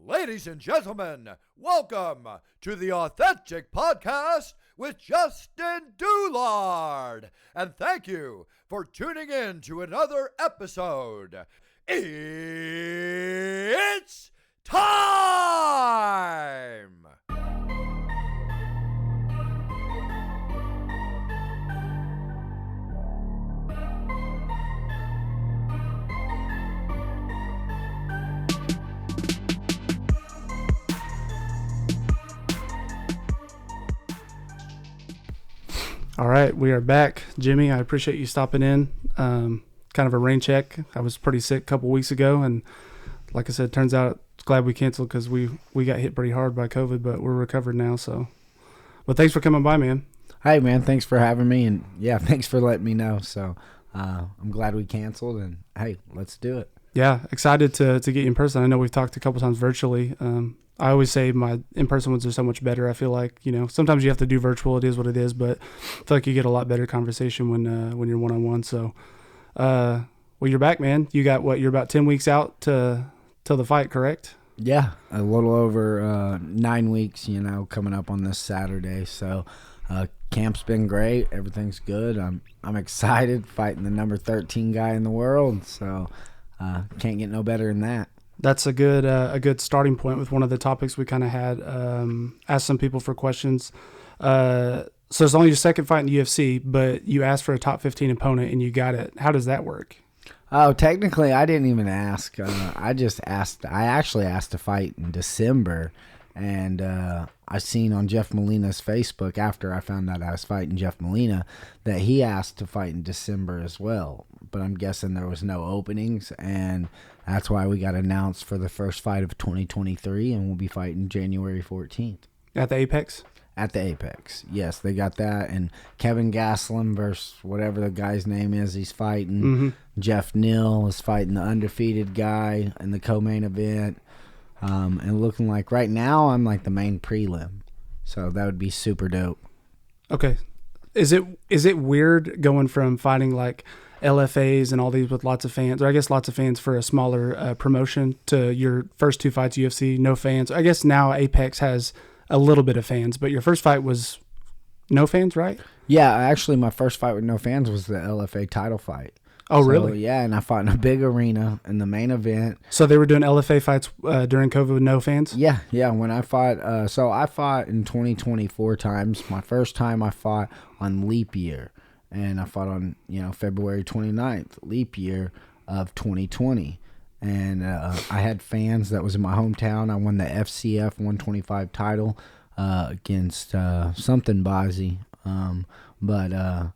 Ladies and gentlemen, welcome to the Authentic Podcast with Justin Doulard. And thank you for tuning in to another episode. It's time! All right, we are back. Jimmy, I appreciate you stopping in. Kind of a rain check. I was pretty sick a couple weeks ago, and like I said, turns out it's glad we canceled because we got hit pretty hard by COVID, but we're recovered now. So, but thanks for coming by, man. Hey, man, thanks for having me, and yeah, thanks for letting me know. So I'm glad we canceled, and hey, let's do it. Yeah, excited to get you in person. I know we've talked a couple times virtually. I always say my in-person ones are so much better. I feel like, sometimes you have to do virtual. It is what it is, but I feel like you get a lot better conversation when you're one-on-one. So, well, you're back, man. You got you're about 10 weeks out till the fight, correct? Yeah, a little over 9 weeks, coming up on this Saturday. So camp's been great. Everything's good. I'm excited fighting the number 13 guy in the world. So can't get no better than that. That's a good starting point with one of the topics we kind of had. Asked some people for questions. So it's only your second fight in the UFC, but you asked for a top 15 opponent and you got it. How does that work? Oh, technically, I didn't even ask. I actually asked to fight in December, and I seen on Jeff Molina's Facebook after I found out I was fighting Jeff Molina that he asked to fight in December as well. But I'm guessing there was no openings, and that's why we got announced for the first fight of 2023, and we'll be fighting January 14th. At the Apex? At the Apex, yes. They got that, and Kevin Gastelum versus whatever the guy's name is he's fighting. Mm-hmm. Jeff Neal is fighting the undefeated guy in the co-main event. And looking like right now I'm like the main prelim. So that would be super dope. Okay. Is it weird going from fighting like LFAs and all these with lots of fans, or I guess lots of fans for a smaller promotion, to your first two fights UFC, no fans? I guess now Apex has a little bit of fans, but your first fight was no fans, right? Yeah, actually my first fight with no fans was the LFA title fight. Oh, really? Yeah, and I fought in a big arena in the main event. So they were doing LFA fights during COVID with no fans? Yeah. When I fought, so I fought in 2020 4 times. My first time I fought on leap year, and I fought on February 29th, leap year of 2020. And I had fans that was in my hometown. I won the FCF 125 title against something Bazzi, but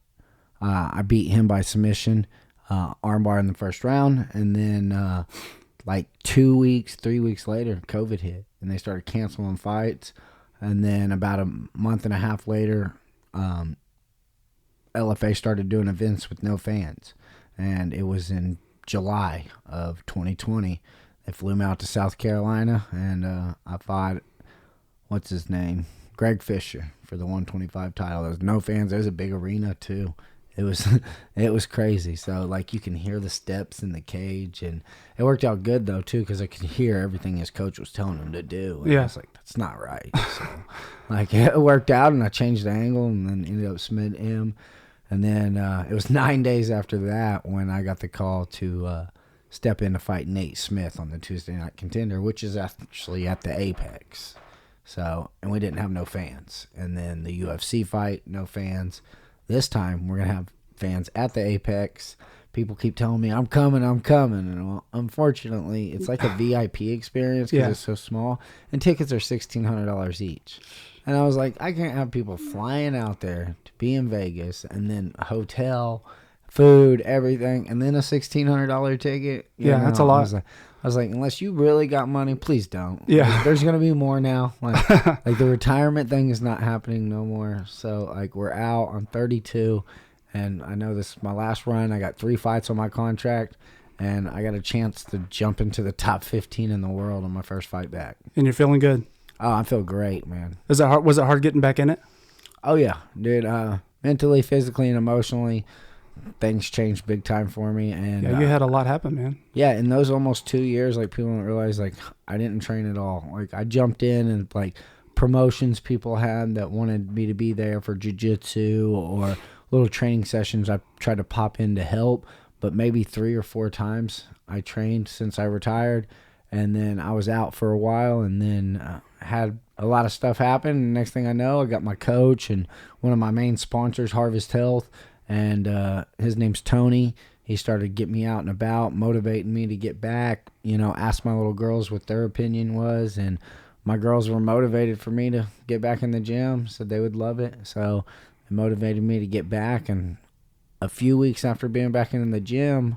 I beat him by submission. Armbar in the first round, and then like 2 weeks, 3 weeks later, COVID hit, and they started canceling fights. And then about a month and a half later, LFA started doing events with no fans, and it was in July of 2020. They flew me out to South Carolina, and I fought, what's his name, Greg Fisher, for the 125 title. There was no fans. There's a big arena too. It was crazy. So like you can hear the steps in the cage, and it worked out good though too, because I could hear everything his coach was telling him to do. And yeah, I was like, that's not right. So like it worked out, and I changed the angle, and then ended up submitting him. And then it was 9 days after that when I got the call to step in to fight Nate Smith on the Tuesday Night Contender, which is actually at the Apex. So, and we didn't have no fans. And then the UFC fight, no fans. This time, we're going to have fans at the Apex. People keep telling me, I'm coming. And well, unfortunately, it's like a VIP experience because it's so small. And tickets are $1,600 each. And I was like, I can't have people flying out there to be in Vegas and then a hotel, food, everything, and then a $1,600 ticket. That's a lot. I was like, unless you really got money, please don't. Yeah. There's going to be more now. Like the retirement thing is not happening no more. So, like, we're out. I'm 32, and I know this is my last run. I got 3 fights on my contract, and I got a chance to jump into the top 15 in the world on my first fight back. And you're feeling good? Oh, I feel great, man. Was it hard getting back in it? Oh, yeah, dude. Mentally, physically, and emotionally. things changed big time for me. And Yeah, you had a lot happen, man. yeah, in those almost 2 years, like, people don't realize, like, I didn't train at all. Like, I jumped in and, like, promotions people had that wanted me to be there for jiu-jitsu or little training sessions. I tried to pop in to help, but maybe 3 or 4 times I trained since I retired. And then I was out for a while, and then had a lot of stuff happen. And next thing I know, I got my coach and one of my main sponsors, Harvest Health, and his name's Tony. He started getting me out and about, motivating me to get back, asked my little girls what their opinion was. And my girls were motivated for me to get back in the gym, said they would love it. So it motivated me to get back. And a few weeks after being back in the gym,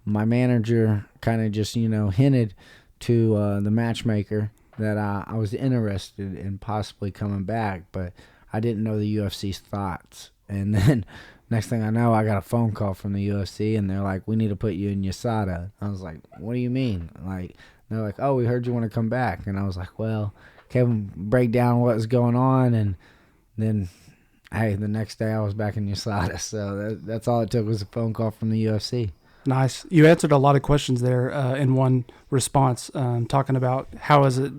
my manager kind of just, hinted to the matchmaker that I was interested in possibly coming back, but I didn't know the UFC's thoughts. And then next thing I know, I got a phone call from the UFC, and they're like, "We need to put you in USADA." I was like, "What do you mean?" Like, they're like, "Oh, we heard you want to come back." And I was like, "Well, can we break down what was going on?" And then, hey, the next day I was back in USADA. So that's all it took was a phone call from the UFC. Nice. You answered a lot of questions there in one response, talking about how is it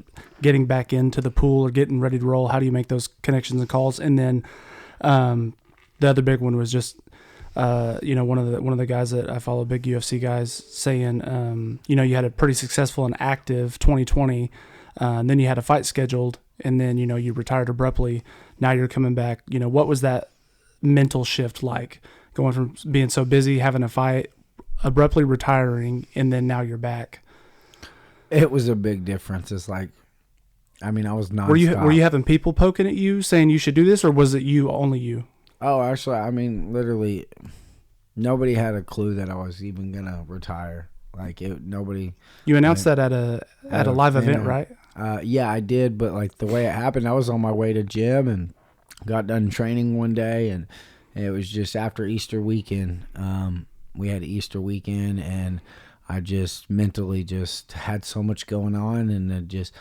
getting back into the pool or getting ready to roll? How do you make those connections and calls? And then the other big one was just, one of the guys that I follow, big UFC guys, saying, you had a pretty successful and active 2020, and then you had a fight scheduled, and then, you retired abruptly. Now you're coming back. What was that mental shift like, going from being so busy, having a fight, abruptly retiring, and then now you're back? It was a big difference. It's like, I was nonstop. Were you having people poking at you saying you should do this, or was it only you? Oh, actually, literally, nobody had a clue that I was even gonna retire. Like, nobody. You announced that at a live event, right? Yeah, I did. But like the way it happened, I was on my way to gym and got done training one day, and it was just after Easter weekend. We had Easter weekend, and I just mentally just had so much going on. And it just,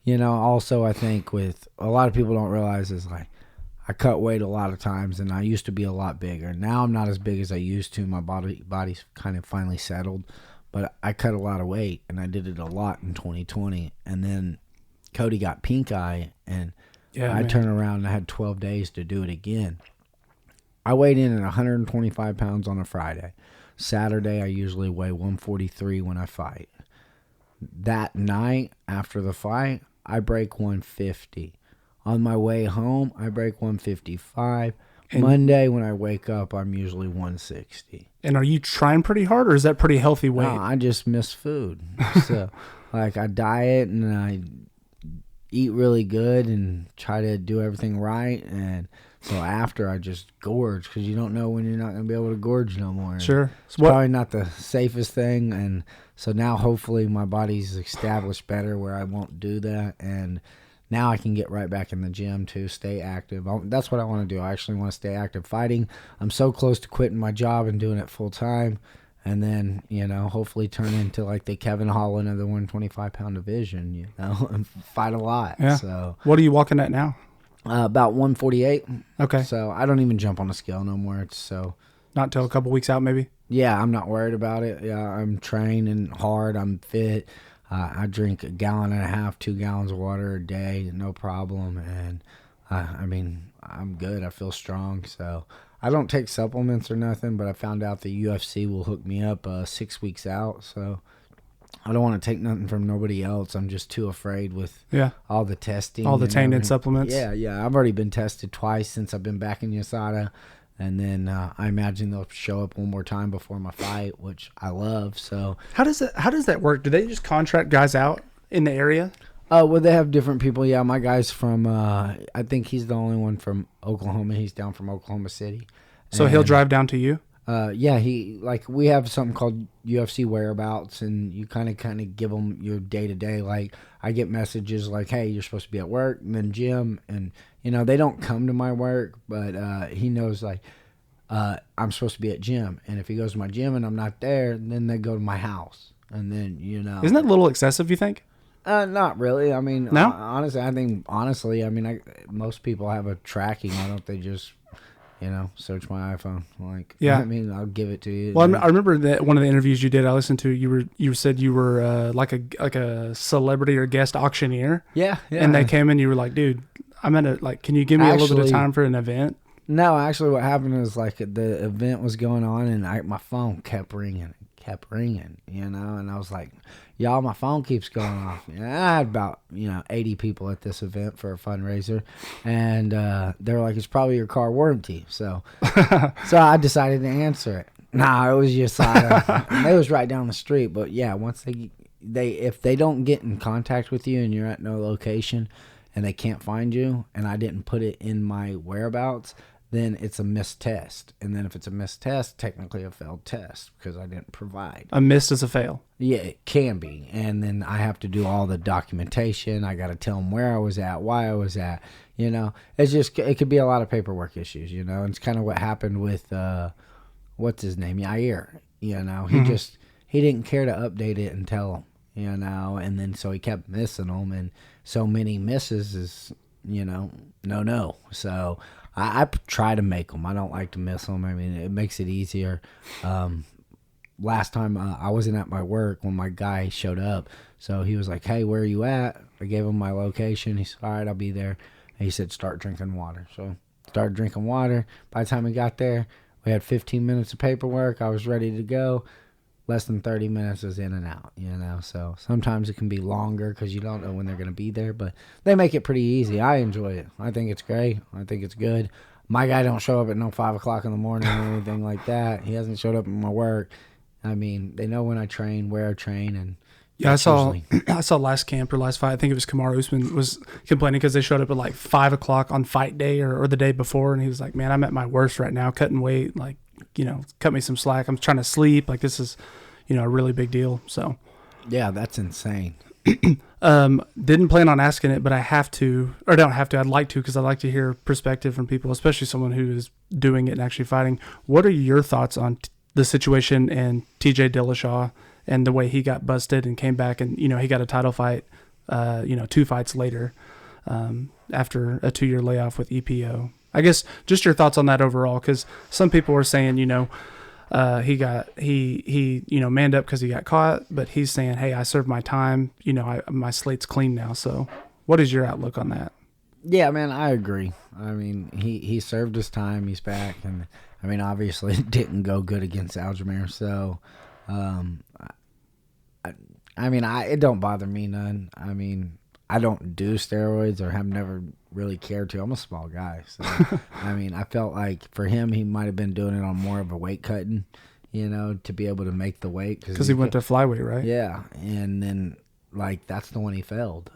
also I think with a lot of people don't realize is like I cut weight a lot of times, and I used to be a lot bigger. Now I'm not as big as I used to. My body's kind of finally settled, but I cut a lot of weight, and I did it a lot in 2020. And then Cody got pink eye, and I turned around and I had 12 days to do it again. I weighed in at 125 pounds on a Friday. Saturday, I usually weigh 143 when I fight. That night after the fight, I break 150. On my way home, I break 155. And Monday, when I wake up, I'm usually 160. And are you trying pretty hard, or is that pretty healthy weight? No, I just miss food. So, like, I diet and I eat really good and try to do everything right. And so after, I just gorge, because you don't know when you're not going to be able to gorge no more. Sure. It's probably not the safest thing. And so now hopefully my body's established better where I won't do that. And now I can get right back in the gym to stay active. That's what I want to do. I actually want to stay active fighting. I'm so close to quitting my job and doing it full time. And then, hopefully turn into like the Kevin Holland of the 125-pound division, and fight a lot. Yeah. So what are you walking at now? About 148. Okay. So I don't even jump on a scale no more. Not until a couple weeks out, maybe? Yeah, I'm not worried about it. Yeah, I'm training hard. I'm fit. I drink 1.5 gallons, 2 gallons of water a day, no problem. And I'm good. I feel strong. So I don't take supplements or nothing, but I found out the UFC will hook me up 6 weeks out. So I don't want to take nothing from nobody else. I'm just too afraid with all the testing. All the tainted supplements. Yeah. I've already been tested twice since I've been back in USADA. And then I imagine they'll show up one more time before my fight, which I love. So how does that work? Do they just contract guys out in the area? Well, they have different people. Yeah, my guy's from, I think he's the only one from Oklahoma. He's down from Oklahoma City. So he'll drive down to you? Yeah, we have something called UFC whereabouts, and you kind of give them your day-to-day. Like, I get messages like, hey, you're supposed to be at work, and then gym, and, they don't come to my work, but he knows, like, I'm supposed to be at gym, and if he goes to my gym and I'm not there, then they go to my house, and then, Isn't that a little excessive, you think? Not really. No? Honestly, most people have a tracking. Why don't they just, search my iPhone. Like, Yeah. I mean, I'll give it to you. Well, I remember that one of the interviews you did, I listened to, you said you were like a celebrity or guest auctioneer. Yeah. And they came in, you were like, dude, I'm at can you give me a little bit of time for an event? No, actually what happened is like the event was going on and my phone kept ringing, and I was like, y'all, my phone keeps going off. And I had about, 80 people at this event for a fundraiser, and they were like, it's probably your car warranty. So I decided to answer it. Nah, it was just, it was right down the street. But yeah, once if they don't get in contact with you and you're at no location and they can't find you, and I didn't put it in my whereabouts, then it's a missed test. And then if it's a missed test, technically a failed test because I didn't provide. A miss is a fail. Yeah, it can be. And then I have to do all the documentation. I got to tell them where I was at, why I was at. It's just, it could be a lot of paperwork issues, And it's kind of what happened with, what's his name? Yair. He didn't care to update it and tell him, and then so he kept missing them. And so many misses is, no. So I try to make them. I don't like to miss them. I mean, it makes it easier. Last time I wasn't at my work when my guy showed up. So he was like, hey, where are you at? I gave him my location. He said, all right, I'll be there. And he said, start drinking water. So started drinking water. By the time we got there, we had 15 minutes of paperwork. I was ready to go. Less than 30 minutes is in and out, So sometimes it can be longer because you don't know when they're going to be there. But they make it pretty easy. I enjoy it. I think it's great. I think it's good. My guy don't show up at no 5 o'clock in the morning or anything like that. He hasn't showed up at my work. I mean, they know when I train, where I train, and yeah, I saw last camp or last fight. I think it was Kamaru Usman was complaining because they showed up at like 5 o'clock on fight day or the day before, and he was like, "Man, I'm at my worst right now, cutting weight. Like, cut me some slack. I'm trying to sleep. Like, this is, a really big deal." So, yeah, that's insane. Didn't plan on asking it, but I have to, or don't have to. I'd like to because I like to hear perspective from people, especially someone who is doing it and actually fighting. What are your thoughts on the situation and TJ Dillashaw and the way he got busted and came back and, he got a title fight, 2 fights later, after a 2-year layoff with EPO? I guess just your thoughts on that overall, because some people were saying, he manned up because he got caught, but he's saying, hey, I served my time, my slate's clean now. So what is your outlook on that? Yeah, man, I agree. I mean, he served his time. He's back, and I mean, obviously, it didn't go good against Aljamain. So, it don't bother me none. I mean, I don't do steroids or have never really cared to. I'm a small guy, so I mean, I felt like for him, he might have been doing it on more of a weight cutting, to be able to make the weight because he went to flyweight, right? Yeah, and then like that's the one he failed.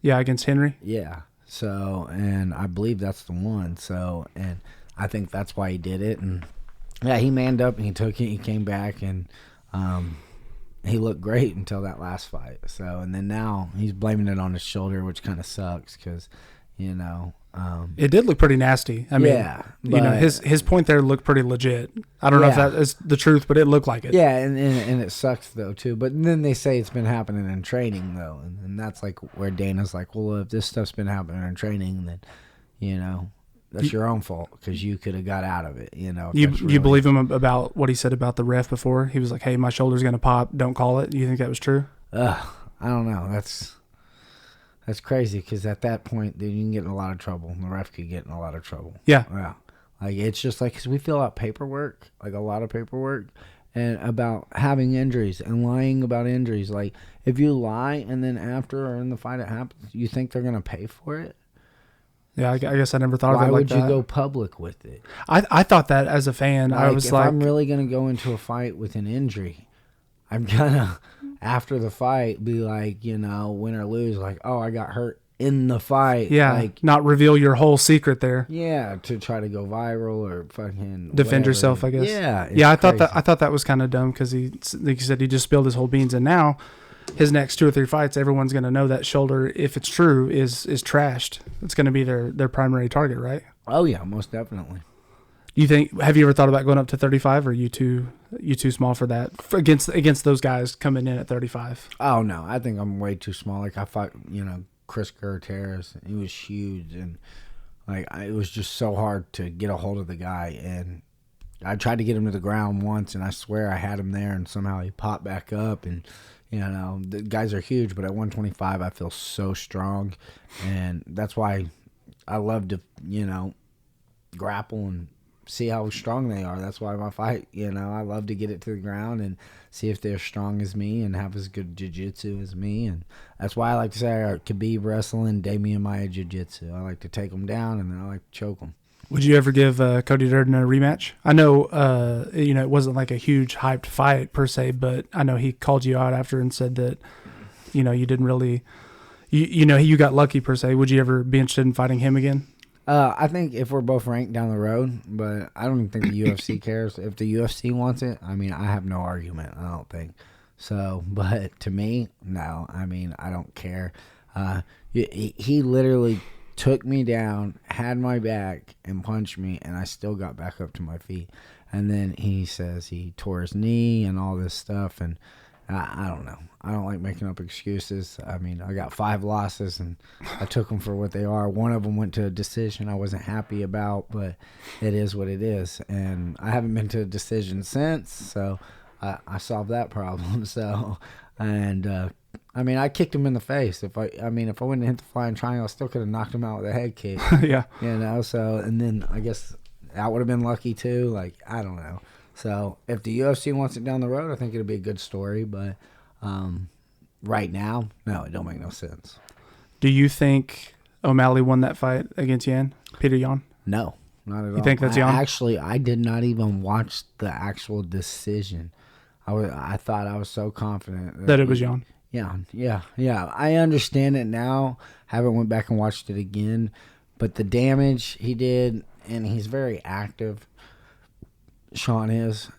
Yeah, against Henry. Yeah. So, and I believe that's the one. So, and I think that's why he did it. And yeah, he manned up and he took it. He came back and he looked great until that last fight. So, and then now he's blaming it on his shoulder, which kind of sucks because, it did look pretty nasty. I mean, yeah, his point there looked pretty legit. I don't know if that is the truth, but it looked like it. Yeah, and it sucks though too. But then they say it's been happening in training though, and that's like where Dana's like, well, if this stuff's been happening in training, then that's your own fault because you could have got out of it. You believe him about what he said about the ref before? He was like, hey, my shoulder's gonna pop. Don't call it. You think that was true? I don't know. That's crazy because at that point, then you can get in a lot of trouble. The ref could get in a lot of trouble. Yeah. Yeah. Like, it's just like, because we fill out paperwork, like a lot of paperwork, and about having injuries and lying about injuries. Like, if you lie and then after or in the fight it happens, you think they're going to pay for it? Yeah, I guess I never thought of it like that. Why would you go public with it? I thought that as a fan. I was like, if I'm really going to go into a fight with an injury, I'm going to, after the fight, be like, win or lose, like, oh, I got hurt in the fight. Yeah, like, not reveal your whole secret there. Yeah, to try to go viral or fucking defend yourself, I guess. Yeah, yeah. I thought that was kind of dumb because he, like you said, he just spilled his whole beans, and now his next 2 or 3 fights, everyone's going to know that shoulder, if it's true, is trashed. It's going to be their primary target, right? Oh yeah, most definitely. You think? Have you ever thought about going up to 35, or are you too small for that against those guys coming in at 35? Oh no, I think I'm way too small. Like I fought, Chris Gutierrez. He was huge, and It was just so hard to get a hold of the guy, and I tried to get him to the ground once, and I swear I had him there, and somehow he popped back up. And the guys are huge, but at 125 I feel so strong, and that's why I love to grapple and see how strong they are. That's why my fight, I love to get it to the ground and see if they're strong as me and have as good jiu-jitsu as me. And that's why I like to say Khabib wrestling, Damian Maia jiu-jitsu. I like to take them down, and then I like to choke them. Would you ever give Cody Durden a rematch? I know, it wasn't like a huge hyped fight per se, but I know he called you out after and said that, you didn't really, you got lucky per se. Would you ever be interested in fighting him again? I think if we're both ranked down the road, but I don't even think the UFC cares. If the UFC wants it, I have no argument. I don't think so. But to me, no. I don't care. He literally took me down, had my back, and punched me, and I still got back up to my feet. And then he says he tore his knee and all this stuff, and I don't know. I don't like making up excuses. I got 5 losses, and I took them for what they are. One of them went to a decision I wasn't happy about, but it is what it is. And I haven't been to a decision since, so I solved that problem. So, and I kicked him in the face. If I wouldn't have hit the flying triangle, I still could have knocked him out with a head kick. Yeah. So, and then I guess that would have been lucky too. I don't know. So if the UFC wants it down the road, I think it'll be a good story. But right now, no, it don't make no sense. Do you think O'Malley won that fight against Peter Yan? No, not at all. You think that's Yan? Actually, I did not even watch the actual decision. I thought I was so confident that it was Yan. Yeah. I understand it now. Haven't went back and watched it again. But the damage he did, and he's very active. Sean is,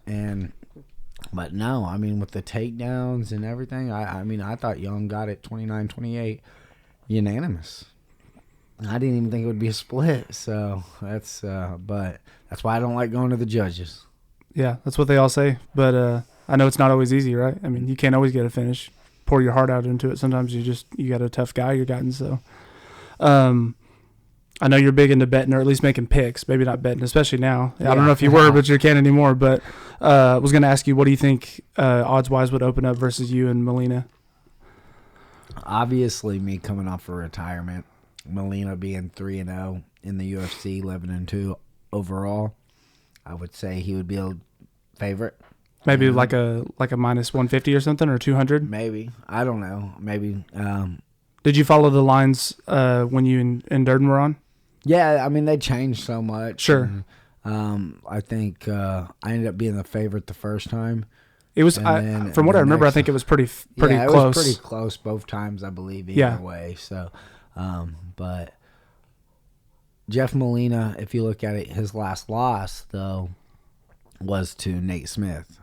but no, with the takedowns and everything, I thought Young got it 29-28 unanimous. I didn't even think it would be a split, so but that's why I don't like going to the judges. Yeah, that's what they all say, but I know it's not always easy, right? You can't always get a finish, pour your heart out into it. Sometimes you got a tough guy you're gotten, so I know you're big into betting, or at least making picks. Maybe not betting, especially now. I don't know if you were, but you can't anymore. But I was going to ask you, what do you think odds-wise would open up versus you and Molina? Obviously, me coming off of retirement, Molina being 3-0 in the UFC, 11-2 overall, I would say he would be a favorite. Maybe like a minus 150 or something, or 200? Maybe. I don't know. Maybe. Did you follow the lines when you and Durden were on? Yeah, they changed so much. Sure. And, I think I ended up being the favorite the first time. It was, from what I remember, I think it was pretty close. It was pretty close both times, I believe, either way. So, but Jeff Molina, if you look at it, his last loss, though, was to Nate Smith,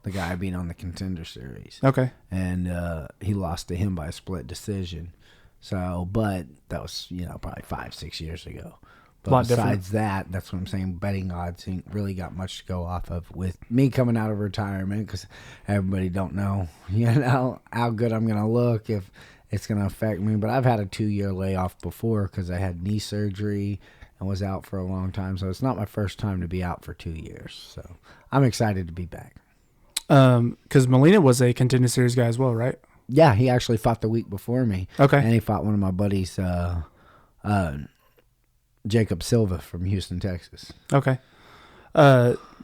the guy being on the Contender Series. Okay. And he lost to him by a split decision. So, but that was, probably 5-6 years ago. But besides that, that's what I'm saying. Betting odds ain't really got much to go off of with me coming out of retirement, because everybody don't know, how good I'm going to look, if it's going to affect me. But I've had a 2-year layoff before because I had knee surgery and was out for a long time. So it's not my first time to be out for 2 years. So I'm excited to be back. Because Molina was a Contender Series guy as well, right? Yeah, he actually fought the week before me. Okay. And he fought one of my buddies, Jacob Silva from Houston, Texas. Okay.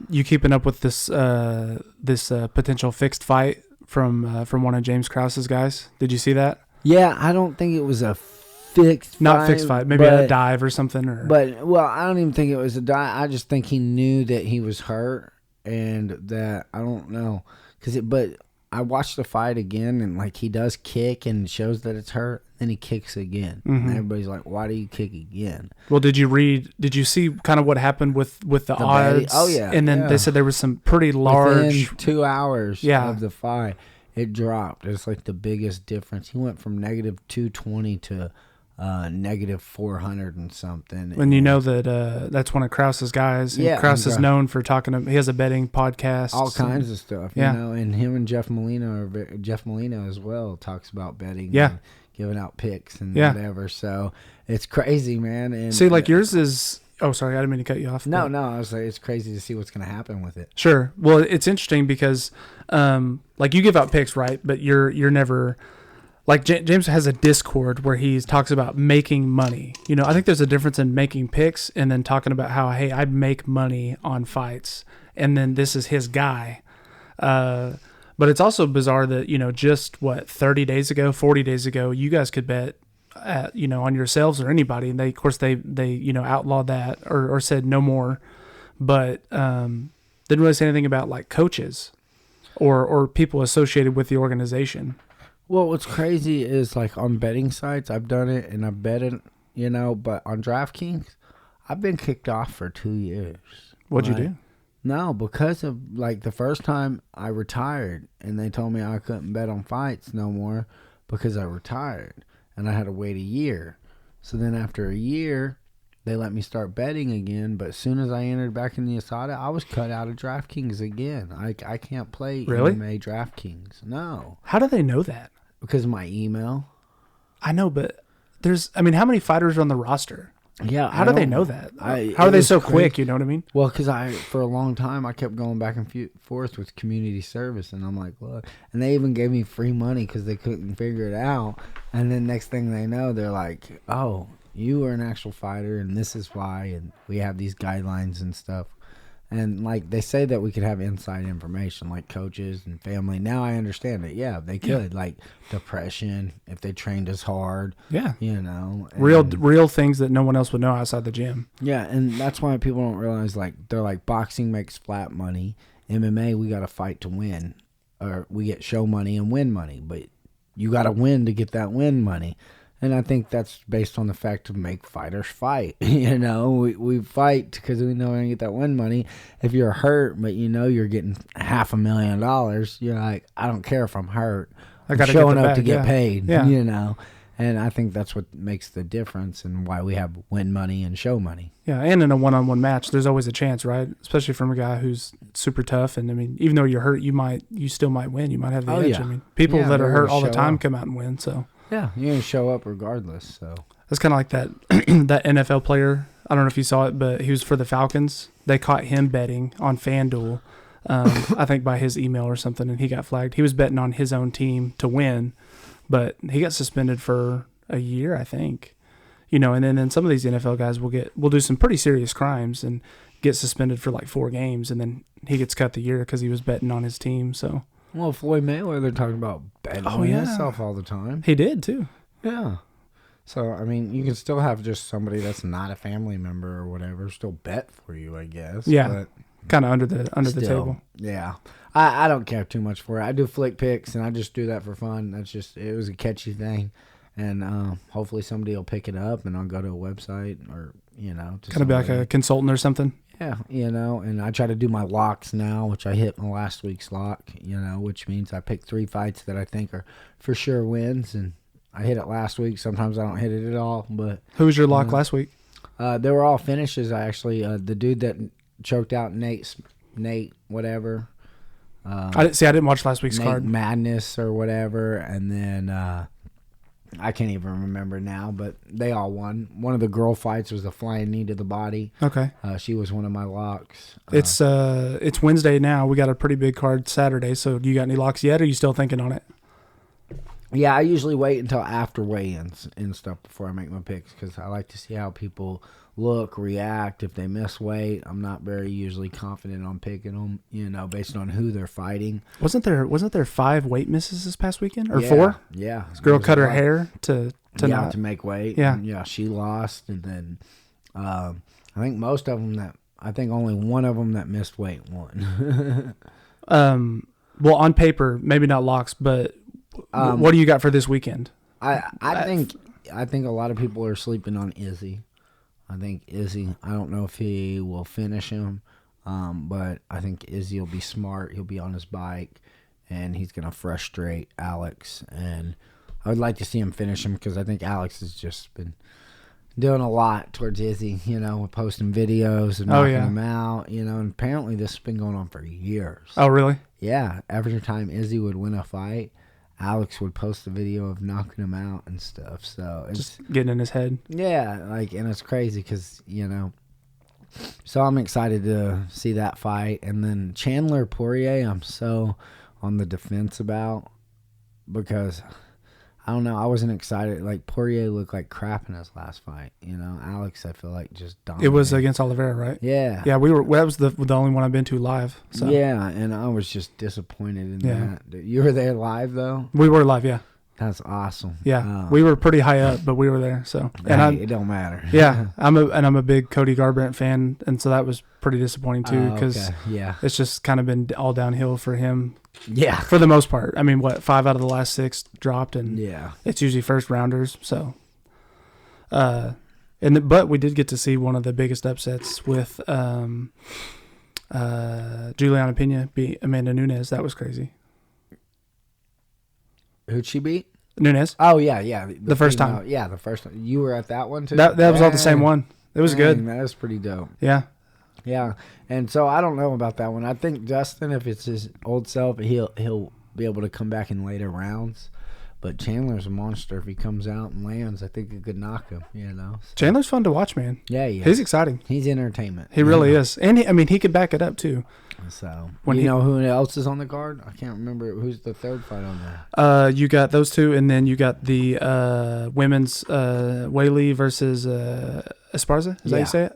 You keeping up with this potential fixed fight from one of James Krause's guys? Did you see that? Yeah, I don't think it was a fixed Not fixed fight. Maybe a dive or something. Well, I don't even think it was a dive. I just think he knew that he was hurt, and that, I don't know. But I watched the fight again, and he does kick and shows that it's hurt, then he kicks again. Mm-hmm. And everybody's like, why do you kick again? Well, did you see kind of what happened with the odds? Oh, yeah. And then they said there was some pretty large... Within 2 hours of the fight, it dropped. It's the biggest difference. He went from negative 220 to negative 400 and something. And you know that that's one of Krause's guys. And Krause is known for talking. He has a betting podcast, all kinds of stuff. And him and Jeff Molina as well talks about betting. Yeah, giving out picks and Yeah. whatever. So it's crazy, man. And See, like yours is. Oh, sorry, I didn't mean to cut you off. no, I was like, it's crazy to see what's going to happen with it. Sure. Well, it's interesting because, like, you give out picks, right? But you're never. Like James has a Discord where he talks about making money. You know, I think there's a difference in making picks and then talking about how, hey, I make money on fights, and then this is his guy. But it's also bizarre that, you know, just 30 days ago, 40 days ago, you guys could bet, you know, on yourselves or anybody, and of course they you know outlawed that or said no more, but didn't really say anything about like coaches or people associated with the organization. Well, what's crazy is like on betting sites, I've done it and I've betted, you know, but on DraftKings, I've been kicked off for 2 years. What'd you do? No, because of like the first time I retired and they told me I couldn't bet on fights no more because I retired and I had to wait a year. So then after a year, they let me start betting again. But as soon as I entered back in the USADA, I was cut out of DraftKings again. I can't play Really? MMA DraftKings. No. How do they know that? Because of my email. I know, but how many fighters are on the roster? Yeah. How do they know that? How are they so quick? You know what I mean? Well, because for a long time, I kept going back and forth with community service. And I'm like, look. And they even gave me free money because they couldn't figure it out. And then next thing they know, they're like, oh, you are an actual fighter, and this is why. And we have these guidelines and stuff. And, like, they say that we could have inside information, like coaches and family. Now I understand it. Yeah, they could. Yeah. Like, depression, if they trained as hard. Yeah. You know. Real things that no one else would know outside the gym. Yeah, and that's why people don't realize, like, they're like, boxing makes flat money. MMA, we got to fight to win. Or we get show money and win money. But you got to win to get that win money. And I think that's based on the fact to make fighters fight. You know, we fight because we know we're going to get that win money. If you're hurt, but you know you're getting $500,000, you're like, I don't care if I'm hurt. I'm showing up to get paid, you know. And I think that's what makes the difference and why we have win money and show money. Yeah, and in a one-on-one match, there's always a chance, right? Especially from a guy who's super tough. And, I mean, even though you're hurt, you still might win. You might have the edge. Yeah. I mean, people that are hurt all the time come out and win, so. Yeah, you're going to show up regardless. So it's kind of like that that NFL player. I don't know if you saw it, but he was for the Falcons. They caught him betting on FanDuel, I think by his email or something, and he got flagged. He was betting on his own team to win, but he got suspended for a year, I think. You know, and then some of these NFL guys will do some pretty serious crimes and get suspended for like 4 games, and then he gets cut the year because he was betting on his team. So. Well, Floyd Mayweather, they're talking about betting on himself all the time. He did, too. Yeah. So, I mean, you can still have just somebody that's not a family member or whatever still bet for you, I guess. Yeah, kind of under the table. Yeah. I don't care too much for it. I do flick picks, and I just do that for fun. It was a catchy thing. And hopefully somebody will pick it up, and I'll go to a website or, you know. Kind of be like a consultant or something. Yeah, you know, and I try to do my locks now, which I hit my last week's lock, you know, which means I pick 3 fights that I think are for sure wins, and I hit it last week. Sometimes I don't hit it at all, but... Who was your lock last week? They were all finishes, actually. The dude that choked out Nate, whatever. I didn't watch last week's card. Madness or whatever, and then... I can't even remember now, but they all won. One of the girl fights was a flying knee to the body. Okay. She was one of my locks. It's Wednesday now. We got a pretty big card Saturday. So do you got any locks yet, or are you still thinking on it? Yeah, I usually wait until after weigh-ins and stuff before I make my picks because I like to see how people look, react. If they miss weight, I'm not very usually confident on picking them, you know, based on who they're fighting. Wasn't there 5 weight misses this past weekend or 4? Yeah. This girl cut her hair to make weight. Yeah. And, yeah, she lost, and then I think most of them I think only one of them that missed weight won. Well, on paper, maybe not locks, but what do you got for this weekend? I think a lot of people are sleeping on Izzy. I think Izzy, I don't know if he will finish him, but I think Izzy will be smart. He'll be on his bike, and he's going to frustrate Alex. And I would like to see him finish him because I think Alex has just been doing a lot towards Izzy, you know, posting videos and knocking him out, you know. And apparently this has been going on for years. Oh, really? Yeah. Every time Izzy would win a fight, Alex would post a video of knocking him out and stuff. So it's Just getting in his head. yeah, like, and it's crazy because, you know, so I'm excited to see that fight. And then Chandler Poirier, I'm so on the defense about, because I don't know, I wasn't excited. Like, Poirier looked like crap in his last fight. You know, Alex, I feel like just dominated. It was against Oliveira, right? Yeah. Yeah, that was the only one I've been to live. So. Yeah, and I was just disappointed in that. You were there live, though? We were live, yeah. That's awesome. Yeah, we were pretty high up, but we were there. So, and it don't matter. Yeah, I'm a big Cody Garbrandt fan, and so that was pretty disappointing too, because it's just kind of been all downhill for him. Yeah, for the most part. I mean, 5 out of the last 6 dropped, and it's usually first rounders. So, but we did get to see one of the biggest upsets with Juliana Pena beat Amanda Nunes. That was crazy. Who'd she beat? Nunes. Oh, yeah. The first time. Yeah, the first time. You were at that one, too? That was all the same one. It was good. That was pretty dope. Yeah. Yeah, and so I don't know about that one. I think Justin, if it's his old self, he'll be able to come back in later rounds. But Chandler's a monster. If he comes out and lands, I think it could knock him, you know. So. Chandler's fun to watch, man. Yeah, he's exciting. He's entertainment. He really is. And, he could back it up, too. So, you know who else is on the card? I can't remember. Who's the third fight on there? You got those two, and then you got the women's Weili versus Esparza. Is that how you say it?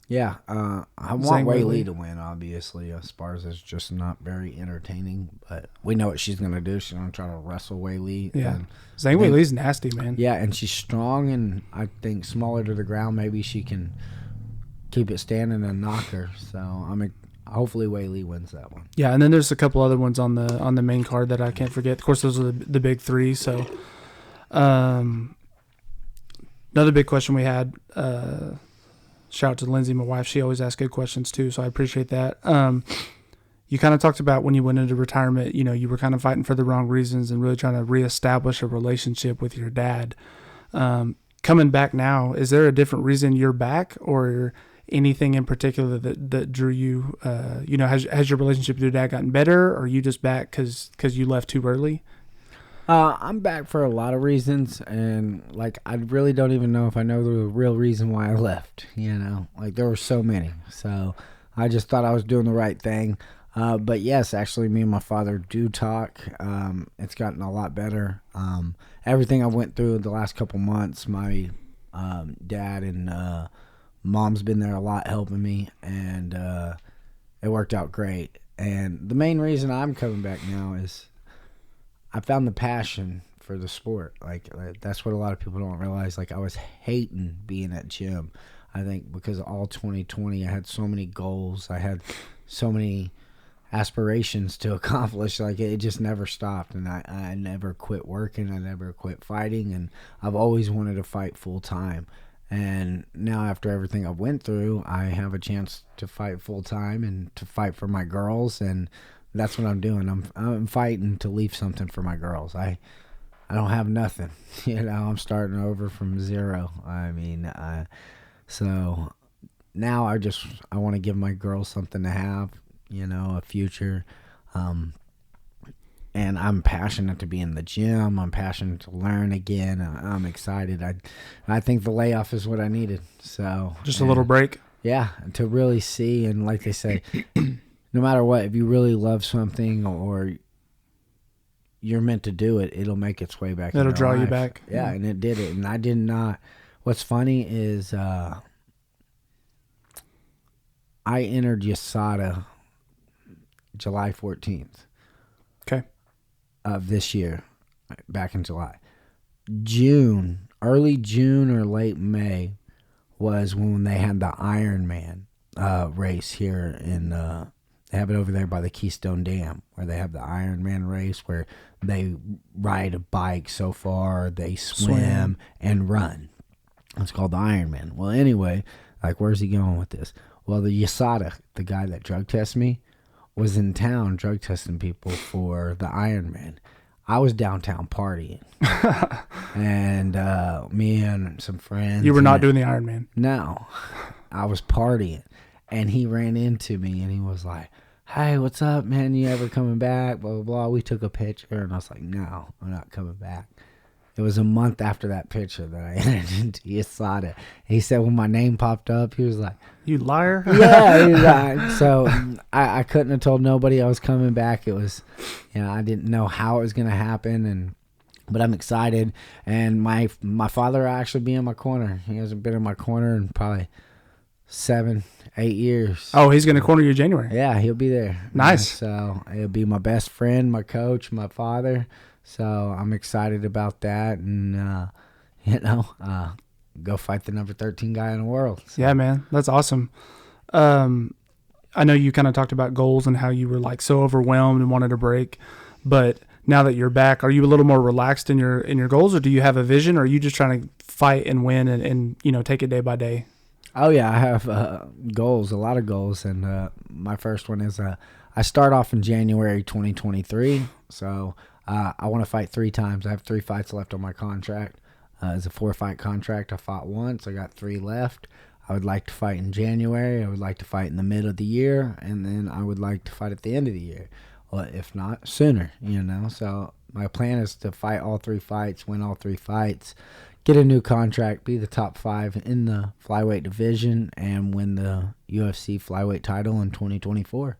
Yeah. I want Weili to win, obviously. Esparza's just not very entertaining, but we know what she's going to do. She's going to try to wrestle Weili. Yeah. Zhang Weili's nasty, man. Yeah, and she's strong, and I think smaller to the ground. Maybe she can keep it standing and knock her. So, hopefully Weili wins that one. Yeah, and then there's a couple other ones on the main card that I can't forget. Of course, those are the big 3. So, another big question we had. Shout out to Lindsay, my wife. She always asks good questions too, so I appreciate that. You kind of talked about when you went into retirement. You know, you were kind of fighting for the wrong reasons and really trying to reestablish a relationship with your dad. Coming back now, is there a different reason you're back, or anything in particular that drew you? Has your relationship with your dad gotten better, or are you just back because you left too early? I'm back for a lot of reasons, and like I really don't even know if I know the real reason why I left. You know, like there were so many. So I just thought I was doing the right thing. But yes, actually, me and my father do talk. It's gotten a lot better. Everything I went through the last couple months, my dad and mom's been there a lot helping me, and it worked out great. And the main reason I'm coming back now is I found the passion for the sport. Like that's what a lot of people don't realize. Like I was hating being at gym. I think because all 2020, I had so many goals. I had so many aspirations to accomplish. Like it just never stopped, and I never quit working. I never quit fighting, and I've always wanted to fight full time. And now after everything I went through, I have a chance to fight full time and to fight for my girls, and that's what I'm doing. I'm fighting to leave something for my girls. I don't have nothing. You know, I'm starting over from zero. I mean, so now I want to give my girls something to have, you know, a future. And I'm passionate to be in the gym. I'm passionate to learn again. I'm excited. I think the layoff is what I needed. So just a little break. Yeah, to really see, and like they say, no matter what, if you really love something or you're meant to do it, it'll make its way back. It'll draw you back. Yeah, and it did it. And I did not. What's funny is I entered USADA July 14th. Okay. Of this year, back in July. Early June or late May was when they had the Ironman race here in they have it over there by the Keystone Dam, where they have the Ironman race where they ride a bike so far, they swim and run. It's called the Ironman. Well, anyway, like where's he going with this? Well, the USADA, the guy that drug tested me, was in town drug testing people for the Ironman. I was downtown partying. And me and some friends. You were not doing the Ironman? No. I was partying. And he ran into me and he was like, hey, what's up, man? You ever coming back? Blah, blah, blah. We took a picture, and I was like, no, I'm not coming back. It was a month after that picture that I entered into USADA. He said when my name popped up, he was like, You liar. yeah. He was like, so I couldn't have told nobody I was coming back. It was, I didn't know how it was going to happen, but I'm excited. And my father will actually be in my corner. He hasn't been in my corner in probably 7-8 years. Oh, he's going to corner you in January. Yeah, he'll be there. Nice. So he'll be my best friend, my coach, my father. So I'm excited about that, and go fight the number 13 guy in the world. So. Yeah, man, that's awesome. I know you kind of talked about goals and how you were like so overwhelmed and wanted a break, but now that you're back, are you a little more relaxed in your goals, or do you have a vision, or are you just trying to fight and win and take it day by day? Oh yeah, I have goals, a lot of goals, and my first one is I start off in January 2023, so. I want to fight 3 times. I have 3 fights left on my contract. It's a 4-fight contract. I fought once. I got 3 left. I would like to fight in January. I would like to fight in the middle of the year. And then I would like to fight at the end of the year. Well, if not, sooner, So my plan is to fight all 3 fights, win all 3 fights, get a new contract, be the top 5 in the flyweight division, and win the UFC flyweight title in 2024.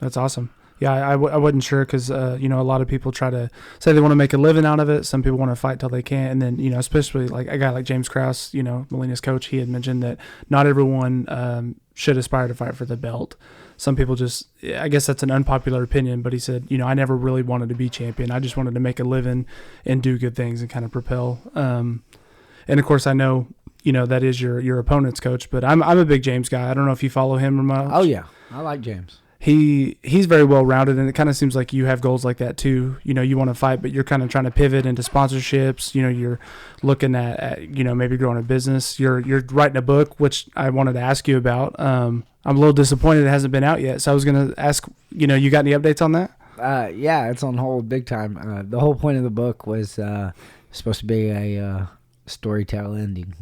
That's awesome. Yeah, I wasn't sure because, a lot of people try to say they want to make a living out of it. Some people want to fight till they can't. And then, especially like a guy like James Krause, Molina's coach, he had mentioned that not everyone should aspire to fight for the belt. Some people just, I guess that's an unpopular opinion, but he said, I never really wanted to be champion. I just wanted to make a living and do good things and kind of propel. And of course, I know, that is your opponent's coach, but I'm a big James guy. I don't know if you follow him or much. Oh, yeah. I like James. He's very well rounded, and it kind of seems like you have goals like that too. You want to fight, but you're kind of trying to pivot into sponsorships. You're looking at maybe growing a business. You're writing a book, which I wanted to ask you about. I'm a little disappointed it hasn't been out yet, so I was gonna ask. You got any updates on that? Yeah, it's on hold big time. The whole point of the book was supposed to be a storytell ending,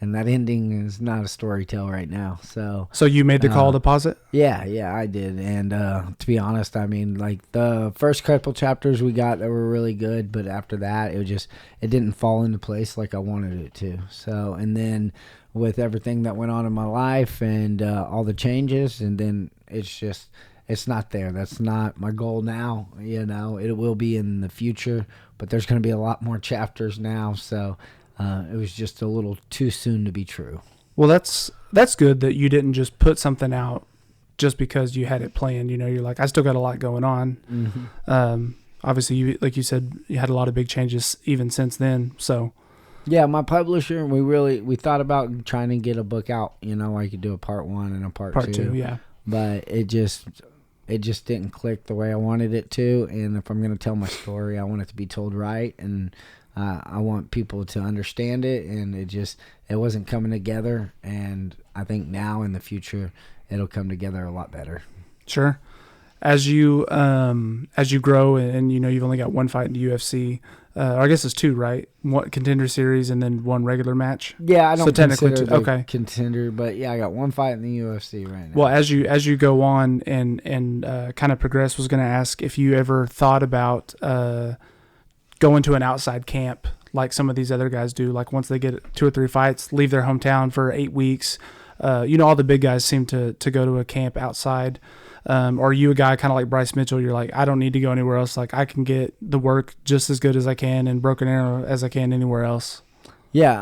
And that ending is not a story tell right now. So you made the call to pause it? Yeah, I did. And to be honest, I mean, like the first couple chapters we got that were really good, but after that, it didn't fall into place like I wanted it to. So, and then with everything that went on in my life and all the changes, and then it's not there. That's not my goal now. It will be in the future, but there's going to be a lot more chapters now. So. It was just a little too soon to be true. Well, that's good that you didn't just put something out just because you had it planned. You're like, I still got a lot going on. Mm-hmm. Obviously, like you said, you had a lot of big changes even since then. So, yeah, my publisher, we thought about trying to get a book out. I could do a part 1 and a part 2. Yeah. But it just didn't click the way I wanted it to. And if I'm going to tell my story, I want it to be told right, and I want people to understand it, and it wasn't coming together, and I think now in the future it'll come together a lot better. Sure. As you grow and you've only got 1 fight in the UFC, or I guess it's 2, right? 1 contender series and then 1 regular match. Yeah, I don't consider the okay. contender, but yeah, I got 1 fight in the UFC right now. Well, as you go on and kind of progress, was going to ask if you ever thought about go into an outside camp like some of these other guys do. Like once they get 2 or 3 fights, leave their hometown for 8 weeks. All the big guys seem to go to a camp outside. Or are you a guy kind of like Bryce Mitchell? You're like, I don't need to go anywhere else. Like I can get the work just as good as I can in Broken Arrow as I can anywhere else. Yeah.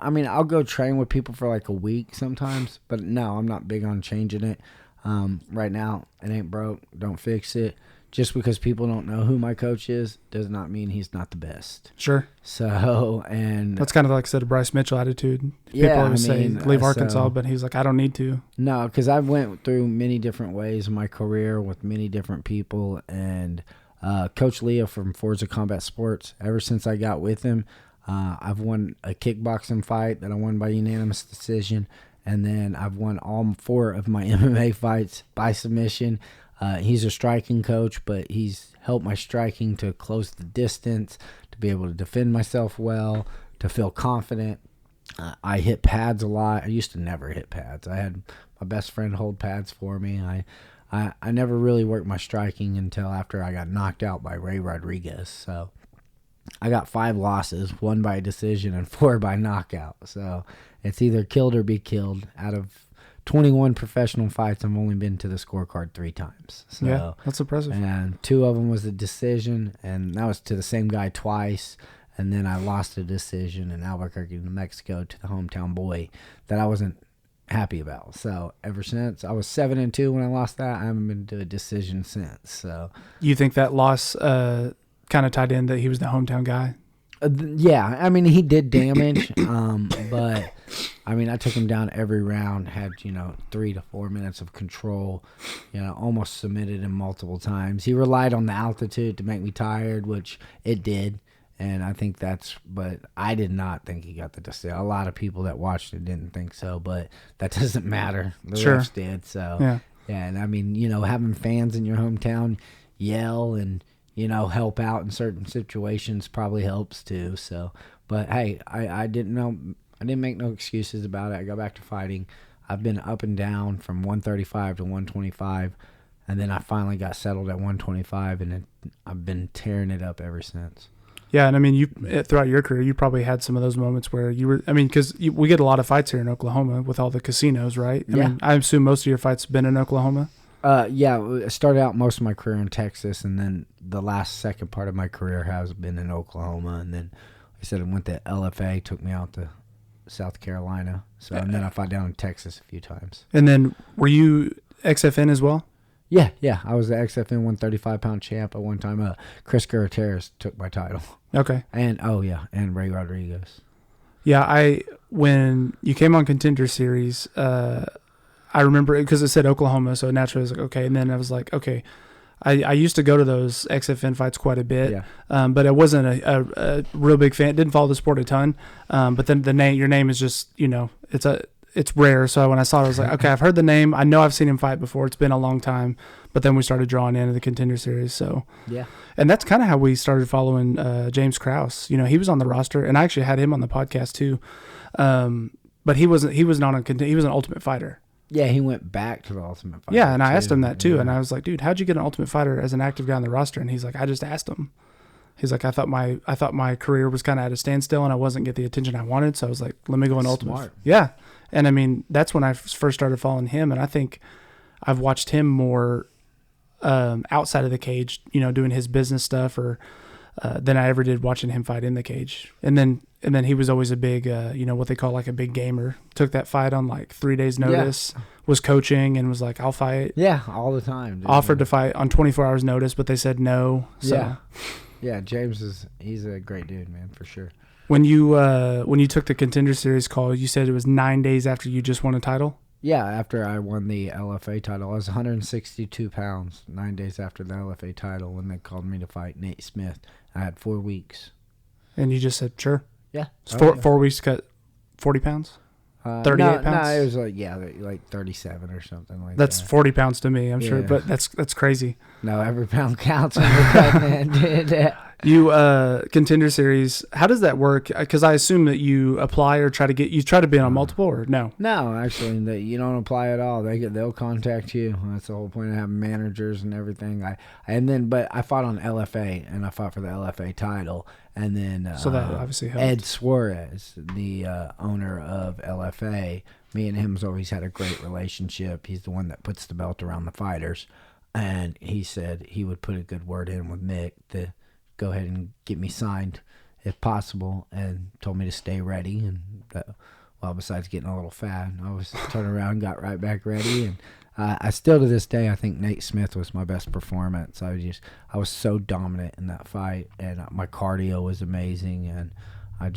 I mean, I'll go train with people for like a week sometimes, but no, I'm not big on changing it. Right now, it ain't broke. Don't fix it. Just because people don't know who my coach is does not mean he's not the best. Sure. So, and that's kind of like I said, a Bryce Mitchell attitude. Yeah, people always say leave Arkansas, but he's like, I don't need to. No, because I've went through many different ways in my career with many different people, and Coach Leo from Forza Combat Sports, ever since I got with him, I've won a kickboxing fight that I won by unanimous decision, and then I've won all 4 of my MMA fights by submission. He's a striking coach, but he's helped my striking to close the distance, to be able to defend myself well, to feel confident. I hit pads a lot. I used to never hit pads. I had my best friend hold pads for me. I never really worked my striking until after I got knocked out by Ray Rodriguez. So I got 5 losses, 1 by decision and 4 by knockout. So it's either killed or be killed. Out of 21 professional fights, I've only been to the scorecard 3 times. So, yeah, that's impressive. And 2 of them was a decision, and that was to the same guy twice. And then I lost a decision in Albuquerque, New Mexico, to the hometown boy that I wasn't happy about. So ever since, I was 7-2 when I lost that. I haven't been to a decision since. So you think that loss kind of tied in that he was the hometown guy? Yeah, I mean, he did damage, but I mean, I took him down every round, had 3 to 4 minutes of control, almost submitted him multiple times. He relied on the altitude to make me tired, which it did. And I think but I did not think he got the decision. A lot of people that watched it didn't think so, but that doesn't matter. The refs did. So, yeah, and I mean, having fans in your hometown yell and, help out in certain situations probably helps too. So, but hey, I didn't make no excuses about it. I got back to fighting. I've been up and down from 135 to 125, and then I finally got settled at 125, and I've been tearing it up ever since. Yeah, and I mean, you throughout your career, you probably had some of those moments where you were. I mean, because we get a lot of fights here in Oklahoma with all the casinos, right? I mean, I assume most of your fights have been in Oklahoma. Yeah, I started out most of my career in Texas, and then the second part of my career has been in Oklahoma, and then like I said, I went to LFA, took me out to South Carolina, and then I fought down in Texas a few times. And then were you XFN as well? Yeah, I was the XFN 135-pound champ at one time. Chris Gutierrez took my title. Okay. And and Ray Rodriguez. Yeah, when you came on Contender Series, I remember because it said Oklahoma, so naturally I was like, okay. And then I was like, okay, I used to go to those XFN fights quite a bit, but I wasn't a real big fan. Didn't follow the sport a ton. But then your name is just, it's rare. So when I saw it, I was like, okay, I've heard the name. I know I've seen him fight before. It's been a long time. But then we started drawing into the Contender Series. So yeah, and that's kind of how we started following James Krause. He was on the roster, and I actually had him on the podcast too. But he wasn't. He was not on. He was an Ultimate Fighter. Yeah, he went back to the Ultimate Fighter. Yeah, and I asked him that too, and I was like, dude, how'd you get an Ultimate Fighter as an active guy on the roster? And he's like, I just asked him. He's like, I thought my career was kind of at a standstill, and I wasn't getting the attention I wanted, so I was like, let me go in Ultimate. Smart. Yeah, and I mean, that's when I first started following him, and I think I've watched him more outside of the cage, doing his business stuff, or than I ever did watching him fight in the cage. And then he was always a big, what they call like a big gamer. Took that fight on like 3 days notice, was coaching and was like, I'll fight. Yeah, all the time. Dude. Offered to fight on 24 hours notice, but they said no. So. Yeah, James he's a great dude, man, for sure. When you took the Contender Series call, you said it was 9 days after you just won a title? Yeah, after I won the LFA title. I was 162 pounds 9 days after the LFA title when they called me to fight Nate Smith. I had 4 weeks. And you just said, sure? Yeah. So 4 weeks cut 40 pounds? 38 pounds? No, it was like 37 or something like that. That's 40 pounds to me, I'm sure, but that's crazy. No, every pound counts when you're cutting, man, dude. You Contender Series, how does that work? Because I assume that you apply or try to be on multiple, or no? No, actually, you don't apply at all. They'll contact you. That's the whole point of having managers and everything. But I fought on LFA, and I fought for the LFA title. And then so that obviously helped. Ed Suarez, the owner of LFA, me and him's always had a great relationship. He's the one that puts the belt around the fighters, and he said he would put a good word in with Mick to go ahead and get me signed if possible, and told me to stay ready. And besides getting a little fat, I was turned around and got right back ready. And I still to this day, I think Nate Smith was my best performance. I was so dominant in that fight, and my cardio was amazing, and I've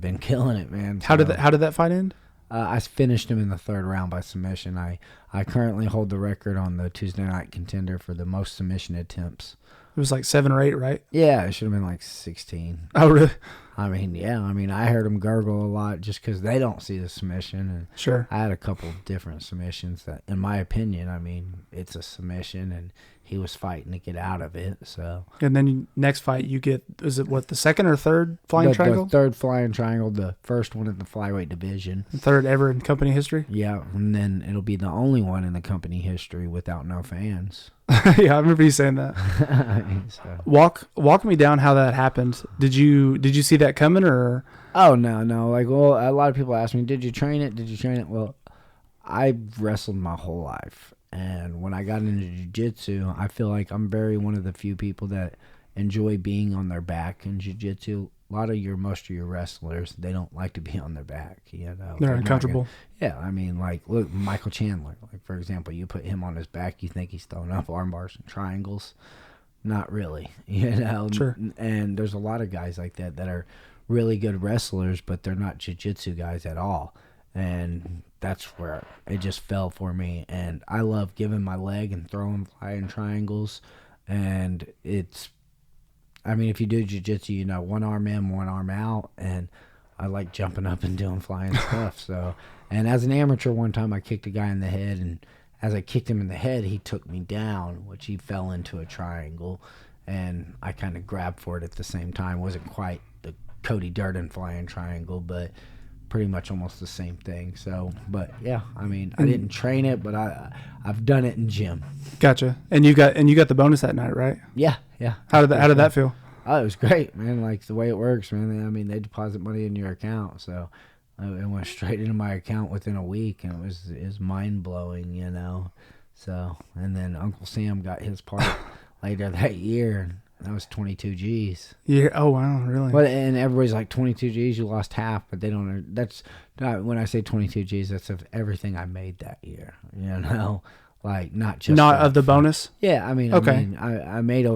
been killing it, man. So, how did that fight end? I finished him in the 3rd round by submission. I currently hold the record on the Tuesday Night Contender for the most submission attempts. It was like 7 or 8, right? Yeah, it should have been like 16. Oh, really? I mean, I heard them gurgle a lot just because they don't see the submission. And sure. I had a couple of different submissions that, in my opinion, it's a submission, and he was fighting to get out of it. So, And then next fight you get, is it what, the second or third flying the triangle? third flying triangle, the first one in the flyweight division. The third ever in company history? Yeah, and then it'll be the only one in the company history without no fans. Yeah, I remember you saying that. So. Walk me down how that happened. Did you see that coming or? Oh, no. Like, well, a lot of people ask me, did you train it? Well, I've wrestled my whole life. And when I got into jiu-jitsu, I feel like I'm one of the few people that enjoy being on their back in jiu-jitsu. Most of your wrestlers, they don't like to be on their back, They're uncomfortable. Yeah, I mean, like, look, Michael Chandler, like, for example, you put him on his back, you think he's throwing up arm bars and triangles. Not really, Sure. And there's a lot of guys like that are really good wrestlers, but they're not jiu-jitsu guys at all. And that's where it just fell for me. And I love giving my leg and throwing flying triangles. And if you do jiu-jitsu, one arm in, one arm out. And I like jumping up and doing flying stuff. So, and as an amateur, one time I kicked a guy in the head. And as I kicked him in the head, he took me down, which he fell into a triangle. And I kind of grabbed for it at the same time. It wasn't quite the Cody Durden flying triangle, but pretty much almost the same thing. So, but yeah, I mean, I didn't train it, but I've done it in gym. Gotcha. And you got the bonus that night, right? Yeah. How did that feel? Oh, it was great, man. Like the way it works, man. I mean, they deposit money in your account, so it went straight into my account within a week, and it was mind blowing, So, and then Uncle Sam got his part later that year. And that was 22 G's. Yeah. Oh wow, really? Well, and everybody's like 22 G's, you lost half, but they don't. That's not when I say 22 G's. That's of everything I made that year. Like not just of the bonus. Yeah, I mean, okay. I made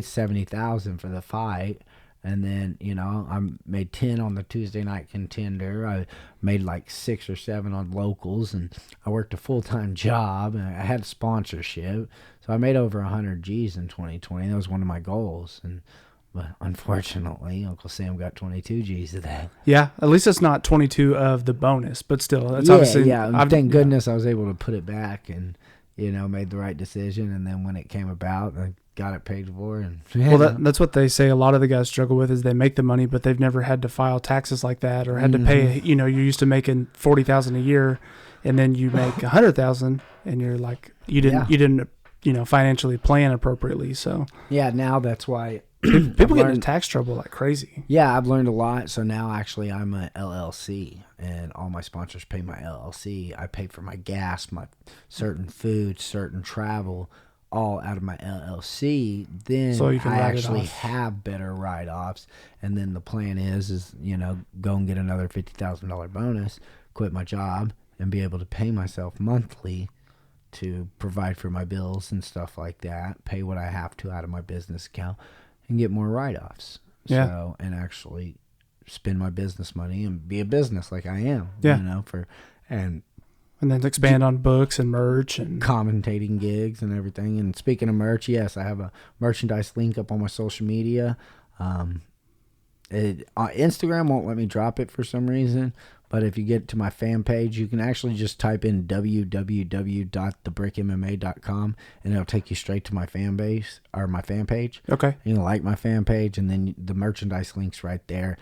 70,000 for the fight, and then I made 10 on the Tuesday night contender. I made like 6 or 7 on locals, and I worked a full-time job, and I had sponsorship. So I made over 100 G's in 2020. That was one of my goals, but unfortunately, Uncle Sam got 22 G's of that. Yeah, at least it's not 22 of the bonus, but still, that's obviously. Yeah. Thank goodness I was able to put it back and made the right decision. And then when it came about, I got it paid for. And well, that's what they say. A lot of the guys struggle with is they make the money, but they've never had to file taxes like that or had to pay. You're used to making $40,000 a year, and then you make $100,000, and you're like you didn't financially plan appropriately. So yeah, now that's why people get into tax trouble like crazy. Yeah, I've learned a lot. So now actually I'm a LLC, and all my sponsors pay my LLC. I pay for my gas, my certain food, certain travel, all out of my LLC. Then so you can I actually have better write-offs. And then the plan is go and get another $50,000 bonus, quit my job, and be able to pay myself monthly to provide for my bills and stuff like that, pay what I have to out of my business account, and get more write-offs. Yeah. So, and actually spend my business money and be a business like I am. Yeah. And then expand on books and merch and commentating gigs and everything. And speaking of merch, yes, I have a merchandise link up on my social media. Instagram won't let me drop it for some reason. But if you get to my fan page, you can actually just type in www.thebrickmma.com, and it'll take you straight to my fan base or my fan page. Okay. You can like my fan page, and then the merchandise link's right there.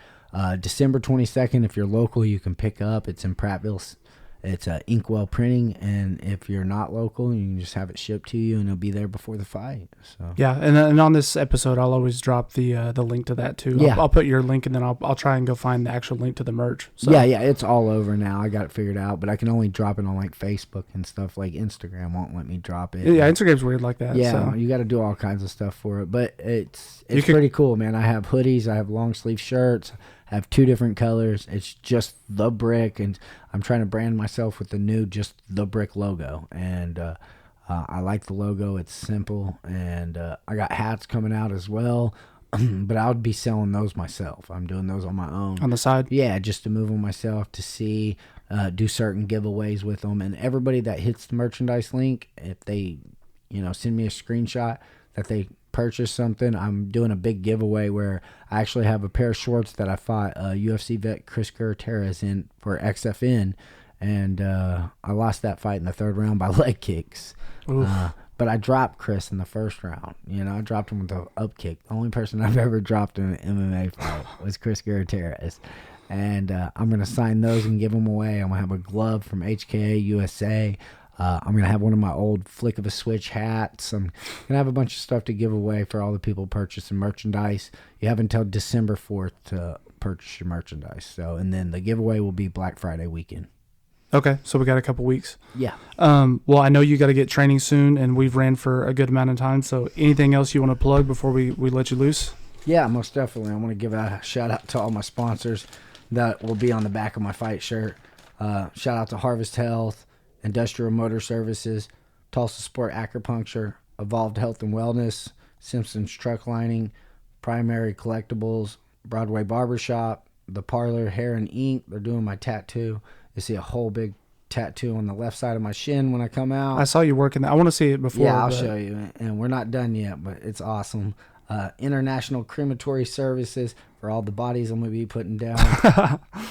December 22nd, if you're local, you can pick up. It's in Prattville. It's Inkwell Printing, and if you're not local, you can just have it shipped to you, and it'll be there before the fight. So yeah, and on this episode, I'll always drop the link to that too. Yeah. I'll put your link, and then I'll try and go find the actual link to the merch. So. Yeah, it's all over now. I got it figured out, but I can only drop it on like Facebook and stuff. Like Instagram won't let me drop it. Yeah, Instagram's weird like that. Yeah, so. You got to do all kinds of stuff for it, but it's pretty cool, man. I have hoodies, I have long sleeve shirts. I have 2 different colors. It's just The Brick, and I'm trying to brand myself with the new just The Brick logo. And I like the logo. It's simple, and I got hats coming out as well. But I would be selling those myself. I'm doing those on my own. On the side? Yeah, just to move them myself, to see, do certain giveaways with them. And everybody that hits the merchandise link, if they, send me a screenshot that they purchase something, I'm doing a big giveaway where I actually have a pair of shorts that I fought UFC vet Chris Gutierrez in for XFN, and I lost that fight in the 3rd round by leg kicks. But I dropped Chris in the first round. You know, I dropped him with an up kick. The only person I've ever dropped in an MMA fight was Chris Gutierrez. And I'm going to sign those and give them away. I'm going to have a glove from HKA USA. I'm going to have one of my old Flick of a Switch hats. I'm going to have a bunch of stuff to give away for all the people purchasing merchandise. You have until December 4th to purchase your merchandise. So, and then the giveaway will be Black Friday weekend. Okay, so we got a couple weeks. Yeah. Well, I know you got to get training soon, and we've ran for a good amount of time. So anything else you want to plug before we let you loose? Yeah, most definitely. I want to give a shout out to all my sponsors that will be on the back of my fight shirt. Shout out to Harvest Health, Industrial Motor Services, Tulsa Sport Acupuncture, Evolved Health and Wellness, Simpson's Truck Lining, Primary Collectibles, Broadway Barbershop, The Parlor Hair and Ink. They're doing my tattoo. You see a whole big tattoo on the left side of my shin when I come out. I saw you working that. I want to see it before. Yeah, I'll show you. And we're not done yet, but it's awesome. International Crematory Services for all the bodies I'm going to be putting down.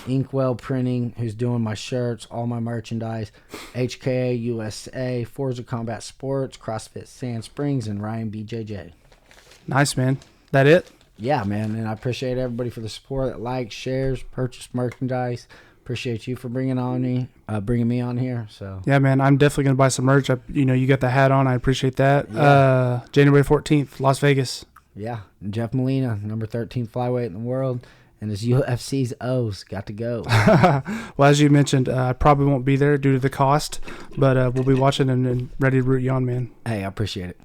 Inkwell Printing, who's doing my shirts, all my merchandise. HKA USA, Forza Combat Sports, CrossFit Sand Springs, and Ryan BJJ. Nice, man. That it? Yeah, man. And I appreciate everybody for the support that likes, shares, purchase merchandise. Appreciate you for bringing me on here. So yeah, man, I'm definitely gonna buy some merch. You got the hat on. I appreciate that. Yeah. January 14th, Las Vegas. Yeah, Jeff Molina, number 13 flyweight in the world, and his UFC's O's got to go. Well, as you mentioned, I probably won't be there due to the cost, but we'll be watching and ready to root you on, man. Hey, I appreciate it.